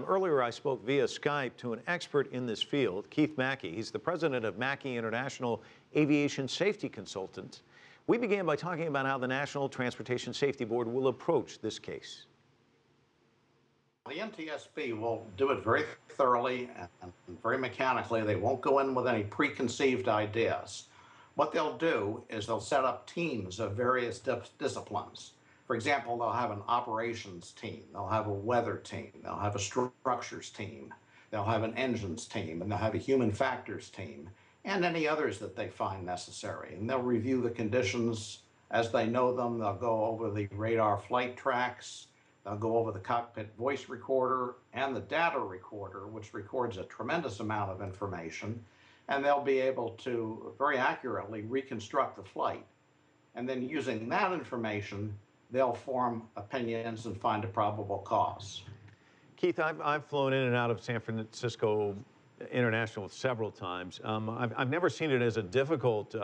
Earlier, I spoke via Skype to an expert in this field, Keith Mackey. He's the president of Mackey International Aviation Safety Consultant. We began by talking about how the National Transportation Safety Board will approach this case. The NTSB will do it very thoroughly and very mechanically. They won't go in with any preconceived ideas. What they'll do is they'll set up teams of various disciplines. For example, they'll have an operations team, they'll have a weather team, they'll have a structures team, they'll have an engines team, and they'll have a human factors team, and any others that they find necessary. And they'll review the conditions as they know them. They'll go over the radar flight tracks, they'll go over the cockpit voice recorder and the data recorder, which records a tremendous amount of information, and they'll be able to very accurately reconstruct the flight. And then using that information, they'll form opinions and find a probable cause. Keith, I've flown in and out of San Francisco International several times. I've never seen it as a difficult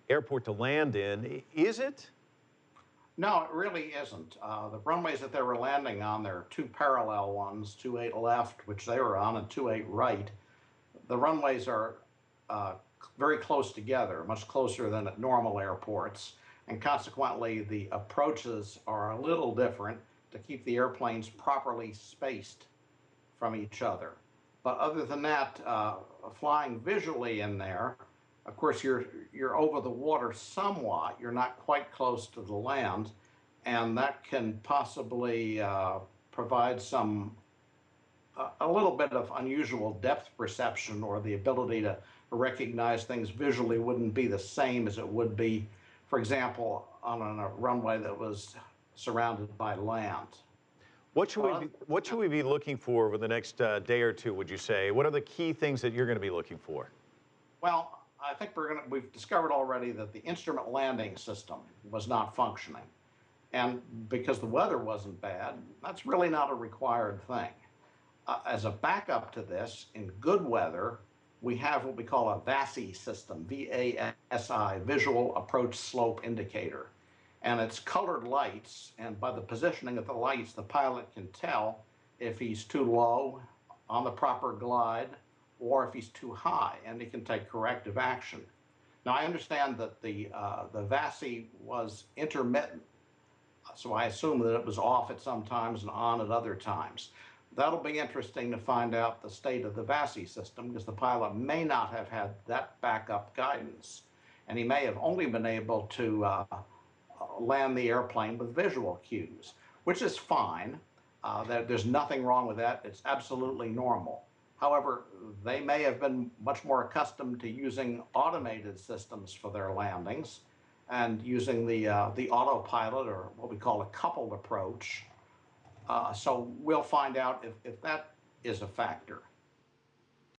airport to land in. Is it? No, it really isn't. The runways that they were landing on, there are two parallel ones, 28 left, which they were on, and 28 right. The runways are very close together, much closer than at normal airports. And consequently, the approaches are a little different to keep the airplanes properly spaced from each other. But other than that, flying visually in there, of course, you're over the water somewhat. You're not quite close to the land, and that can possibly provide a little bit of unusual depth perception, or the ability to recognize things visually wouldn't be the same as it would be, for example, on a runway that was surrounded by land. What should we be looking for over the next day or two, would you say? What are the key things that you're going to be looking for? Well, I think we've discovered already that the instrument landing system was not functioning. And because the weather wasn't bad, that's really not a required thing. As a backup to this, in good weather, we have what we call a VASI system, V-A-S-I, Visual Approach Slope Indicator. And it's colored lights, and by the positioning of the lights, the pilot can tell if he's too low on the proper glide or if he's too high, and he can take corrective action. Now, I understand that the VASI was intermittent, so I assume that it was off at some times and on at other times. That'll be interesting to find out the state of the VASI system, because the pilot may not have had that backup guidance, and he may have only been able to land the airplane with visual cues, which is fine. There's nothing wrong with that. It's absolutely normal. However, they may have been much more accustomed to using automated systems for their landings and using the autopilot, or what we call a coupled approach. So we'll find out if that is a factor.